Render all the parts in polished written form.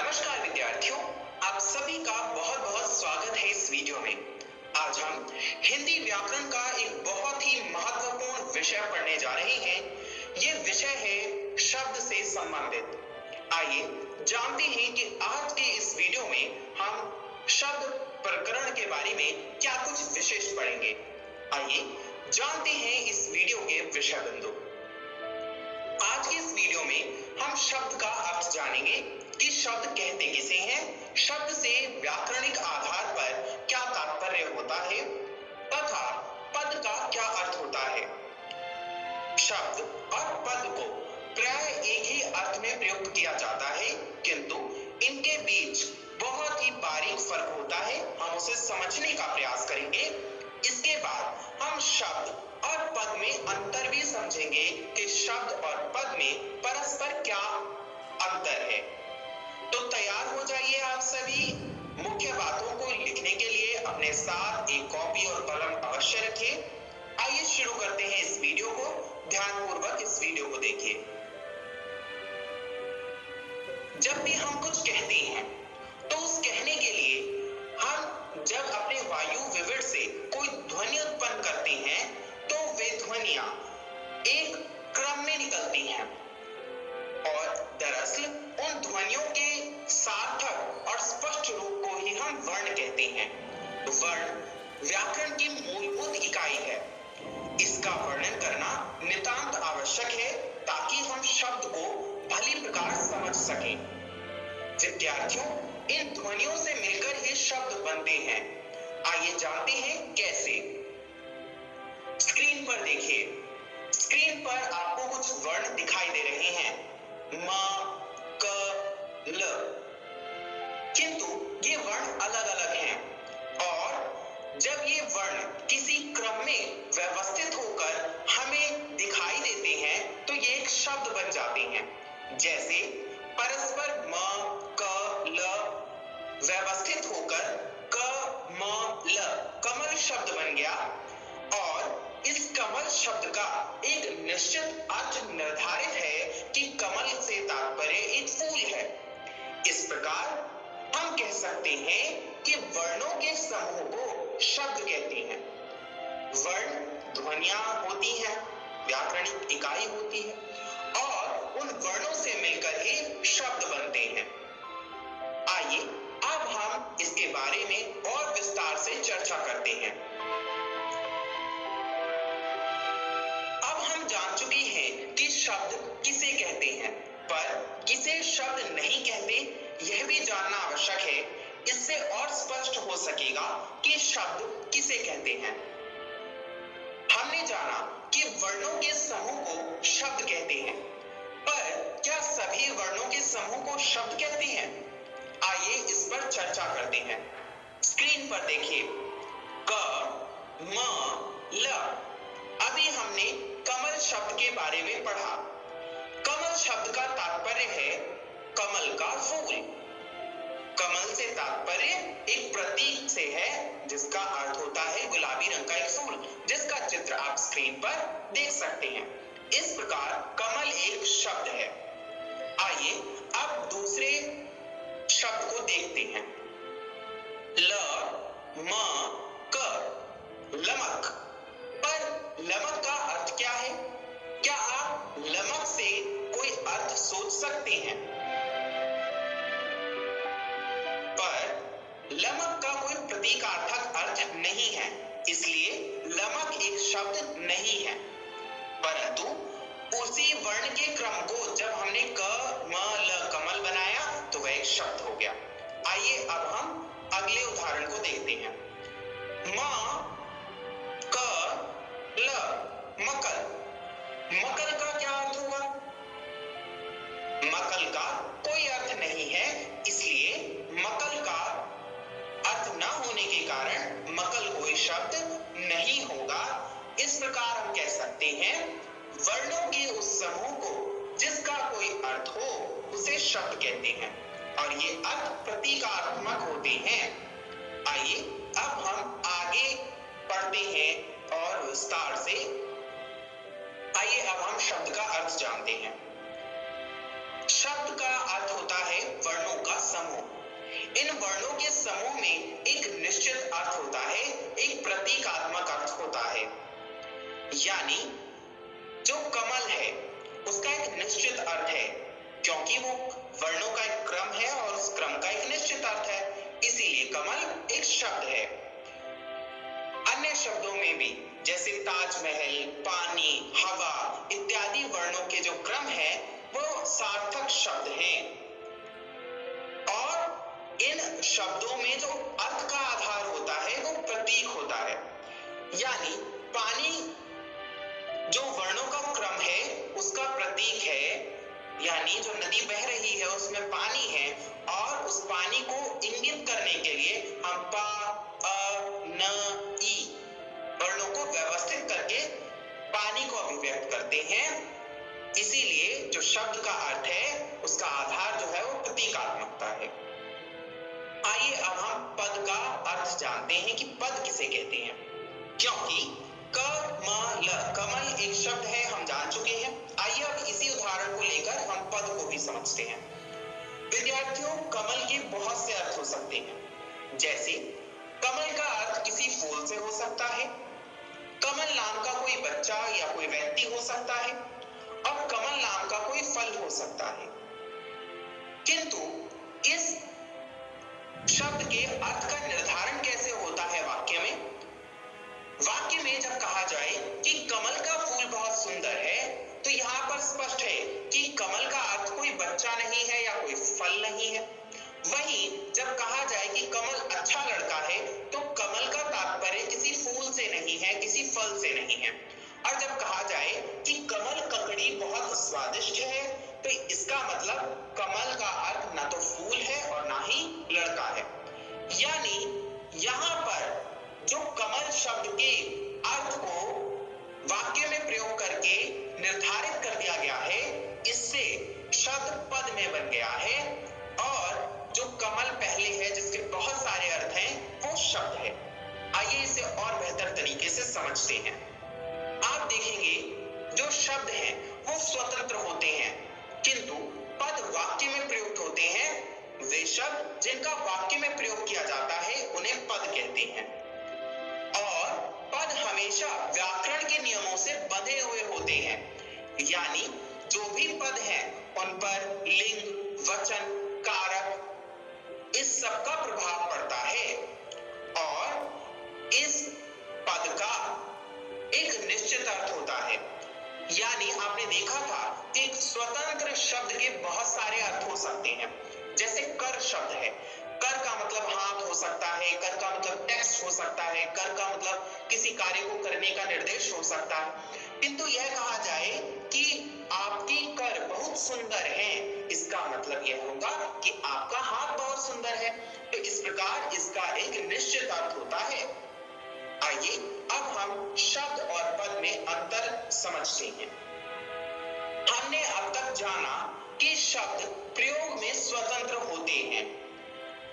नमस्कार विद्यार्थियों, आप सभी का बहुत बहुत स्वागत है इस वीडियो में। आज हम हिंदी व्याकरण का एक बहुत ही महत्वपूर्ण विषय पढ़ने जा रहे हैं। ये विषय है शब्द से संबंधित। आइए जानते हैं कि आज के इस वीडियो में हम शब्द प्रकरण के बारे में क्या कुछ विशेष पढ़ेंगे। आइए जानते हैं इस वीडियो के विषय बिंदु। आज के इस वीडियो में हम शब्द का अर्थ जानेंगे कि शब्द कहते किसे हैं, शब्द से व्याकरणिक आधार पर क्या तात्पर्य होता है तथा पद का क्या अर्थ होता है। शब्द और पद को प्राय एक ही अर्थ में प्रयुक्त किया जाता है, किंतु इनके बीच बहुत ही बारीक फर्क होता है। हम उसे समझने का प्रयास करेंगे। इसके बाद हम शब्द और पद में अंतर भी समझेंगे कि शब्द और पद में परस्पर क्या अंतर है। तो तैयार हो जाइए आप सभी। मुख्य बातों को लिखने के लिए अपने साथ एक कॉपी और कलम अवश्य रखें। आइए शुरू करते हैं इस वीडियो को। ध्यानपूर्वक इस वीडियो को देखिए। जब भी हम कुछ कहते हैं तो उस कहने के लिए हम जब अपने वायु विविड से कोई ध्वनि उत्पन्न करते हैं तो वे ध्वनियां एक क्रम में निकलती हैं और दरअसल उन ध्वनियों के सार्थक और स्पष्ट रूप को ही हम वर्ण कहते हैं। वर्ण व्याकरण की मूलभूत इकाई है। इसका वर्णन करना नितांत आवश्यक है ताकि हम शब्द को भली प्रकार समझ सकें। विद्यार्थियों, इन ध्वनियों से मिलकर ही शब्द बनते हैं। आइए जानते हैं कैसे। स्क्रीन पर देखिए। स्क्रीन पर आपको कुछ वर्ण दिखाई दे रहे हैं, म, क, ल। किंतु ये वर्ण अलग अलग हैं और जब ये वर्ण किसी क्रम में व्यवस्थित होकर हमें दिखाई देते हैं तो ये एक शब्द बन जाते हैं। जैसे परस्पर म, क, ल व्यवस्थित होकर क, म, ल कमल शब्द बन गया और इस कमल शब्द का एक निश्चित अर्थ निर्धारित है कि कमल से तात्पर्य एक फूल है। इस प्रकार हम कह सकते हैं कि वर्णों के समूह को शब्द कहते हैं। वर्ण ध्वनियां होती हैं, व्याकरणिक इकाई होती है और उन वर्णों से मिलकर ही शब्द बनते हैं। आइए अब हम इसके बारे में और विस्तार से चर्चा करते हैं। अब हम जान चुके हैं कि शब्द किसे कहते हैं, पर किसे शब्द नहीं कहते यह भी जानना आवश्यक है। इससे और स्पष्ट हो सकेगा कि शब्द किसे कहते हैं। हमने जाना कि वर्णों के समूह को शब्द कहते हैं, पर क्या सभी वर्णों के समूह को शब्द कहते हैं? आइए इस पर चर्चा करते हैं। स्क्रीन पर देखिए। क, म, ल। अभी हमने कमल शब्द के बारे में पढ़ा। कमल शब्द का तात्पर्य है कमल का फूल। कमल से तात्पर्य एक प्रतीक से है जिसका अर्थ होता है गुलाबी रंग का एक फूल, जिसका चित्र आप स्क्रीन पर देख सकते हैं। इस प्रकार कमल एक शब्द है। आइए अब दूसरे शब्द को देखते हैं। ल, म, क, लमक। पर लमक का अर्थ क्या है? क्या आप लमक से कोई अर्थ सोच सकते हैं? पर लमक का कोई प्रतीकार्थक अर्थ नहीं है, इसलिए लमक एक शब्द नहीं है। परंतु उसी वर्ण के क्रम को जब हमने क, म, ल कमल बनाया तो वह एक शब्द हो गया। आइए अब हम अगले उदाहरण को देखते हैं। म, क, ल मकल। मकल का क्या अर्थ हुआ? मकल का कोई अर्थ नहीं है, इसलिए मकल का अर्थ न होने के कारण मकल कोई शब्द नहीं होगा। इस प्रकार हम कह सकते हैं वर्णों के उस समूह को जिसका कोई अर्थ हो उसे शब्द कहते हैं और ये अर्थ प्रतीकात्मक होते हैं। आइए अब हम आगे पढ़ते हैं और विस्तार से। आइए अब हम शब्द का अर्थ जानते हैं। शब्द का अर्थ होता है वर्णों का समूह। इन वर्णों के समूह में एक निश्चित अर्थ होता है, एक प्रतीकात्मक अर्थ होता है। यानी जो कमल है उसका एक निश्चित अर्थ है, क्योंकि वो वर्णों का एक क्रम है और उस क्रम का एक निश्चित अर्थ है, इसीलिए कमल एक शब्द है। अन्य शब्दों में भी जैसे ताजमहल, पानी, हवा इत्यादि वर्णों के जो क्रम है वो सार्थक शब्द हैं। और इन शब्दों में जो अर्थ का आधार होता है वो प्रतीक होता है। यानी पानी जो वर्णों का क्रम है उसका प्रतीक है, यानी जो नदी बह रही है उसमें पानी है और उस पानी को इंगित करने के लिए हम पा, अ, न, ई वर्णों को व्यवस्थित करके पानी को अभिव्यक्त करते हैं। इसीलिए जो शब्द का अर्थ है उसका आधार जो है वो प्रतीकात्मकता है। आइए अब हम पद का अर्थ जानते हैं कि पद किसे कहते हैं। क्योंकि कमल एक शब्द है हम जान चुके हैं। आइए अब इसी उदाहरण को लेकर हम पद को भी समझते हैं। विद्यार्थियों, कमल के बहुत से अर्थ हो सकते हैं। जैसे कमल का अर्थ किसी फूल से हो सकता है, कमल नाम का कोई बच्चा या कोई व्यक्ति हो सकता है और कमल नाम का कोई फल हो सकता है। किंतु इस शब्द के अर्थ का निर्धारण कैसे होता है वाक्य में? वाक्य में जब कहा जाए कि कमल का फूल बहुत सुंदर है, तो यहाँ पर स्पष्ट है कि कमल का अर्थ कोई बच्चा नहीं है या कोई फल नहीं है। वहीं जब कहा जाए कि कमल अच्छा लड़का है, तो कमल का तात्पर्य किसी फूल से नहीं है, किसी फल से नहीं है। और जब कहा जाए कि कमल ककड़ी बहुत स्वादिष्ट है, तो इसका मतलब कमल का अर्थ ना तो फूल है और ना ही लड़का है। यानी यहाँ पर जो कमल शब्द के अर्थ को वाक्य में प्रयोग करके निर्धारित कर दिया गया है, इससे शब्द पद में बन गया है और जो कमल पहले है जिसके बहुत सारे अर्थ हैं वो शब्द है। आइए इसे और बेहतर तरीके से समझते हैं। आप देखेंगे जो शब्द हैं वो स्वतंत्र होते हैं, किंतु पद वाक्य में प्रयुक्त होते हैं। वे शब्द जिनका वाक्य में प्रयोग किया जाता है उन्हें पद कहते हैं। और पद हमेशा व्याकरण के नियमों से बंधे हुए होते हैं। यानी जो भी पद हैं उन पर लिंग, वचन, कारक इस सब का प्रभाव पड़ता है और इस पद का एक निश्चित अर्थ होता है। यानी आपने देखा था कि एक स्वतंत्र शब्द के बहुत सारे अर्थ हो सकते हैं। जैसे कर शब्द है, कर का मतलब हाथ हो सकता है, कर का मतलब टेक्स्ट हो सकता है, कर का मतलब किसी कार्य को करने का निर्देश हो सकता है। किंतु यह कहा जाए कि आपकी कर बहुत सुंदर है, इसका मतलब यह होगा कि आपका हाथ बहुत सुंदर है। तो इस प्रकार इसका एक निश्चित अर्थ होता है। आइए अब हम शब्द और पद में अंतर समझते हैं। हमने अब तक जाना कि शब्द प्रयोग में स्वतंत्र होते हैं,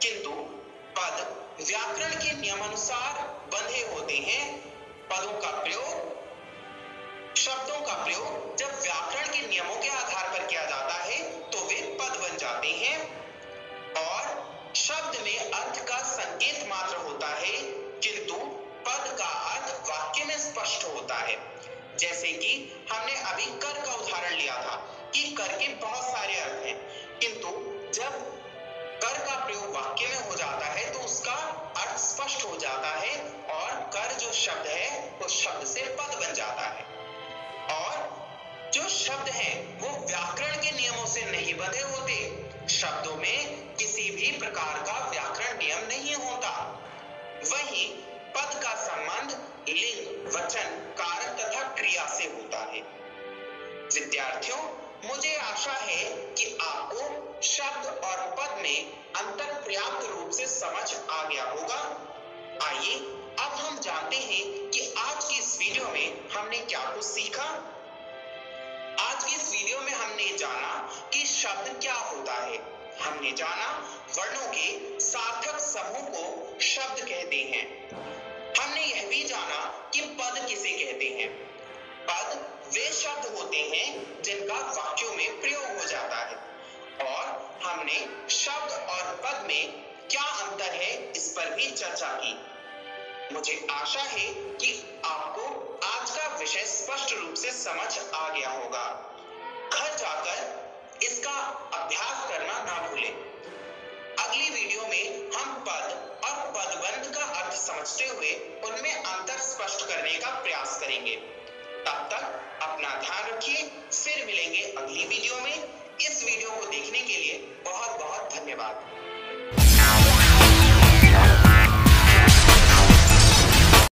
किंतु पद व्याकरण के नियमानुसार बंधे होते हैं। पदों का प्रयोग, शब्दों का प्रयोग जब व्याकरण के नियमों के आधार पर किया जाता है तो वे पद बन जाते हैं और शब्द में अर्थ का संकेत मात्र होता है, किंतु पद का अर्थ वाक्य में स्पष्ट होता है। जैसे कि हमने अभी कर का उदाहरण लिया था कि कर के बहुत सारे अर्थ हैं, किंतु जब कर का प्रयोग वाक्य में हो जाता है तो उसका अर्थ स्पष्ट हो जाता है और कर जो शब्द है वो शब्द से पद बन जाता है। और जो शब्द हैं वो व्याकरण के नियमों से नहीं बंधे होते। शब्दों में किसी भी प्रकार का व्याकरण नियम नहीं होता। वहीं पद का संबंध लिंग, वचन, कारक तथा क्रिया से होता है। विद्यार्थियों, मुझे आशा है कि आपको शब्द और पद में अंतर पर्याप्त रूप से समझ आ गया होगा। आइए अब हम जानते हैं कि आज की इस वीडियो में हमने क्या कुछ सीखा। आज की इस वीडियो में हमने जाना कि शब्द क्या होता है। हमने जाना वर्णों के सार्थक समूह को शब्द कहते हैं। हमने यह भी जाना कि पद किसे कहते हैं। पद वे शब्द होते हैं जिनका वाक्यों में प्रयोग हो जाता है। और हमने शब्द और पद में क्या अंतर है इस पर भी चर्चा की। मुझे आशा है कि आपको आज का विषय स्पष्ट रूप से समझ आ गया होगा। घर जाकर इसका अभ्यास करना ना भूलें। अगली वीडियो में हम पद और पदबंध का अर्थ समझते हुए उनमें अंतर स्पष्ट करने का प्रयास करेंगे। तब तक अपना ध्यान रखिए। फिर मिलेंगे अगली वीडियो में। इस वीडियो को देखने के लिए बहुत बहुत धन्यवाद।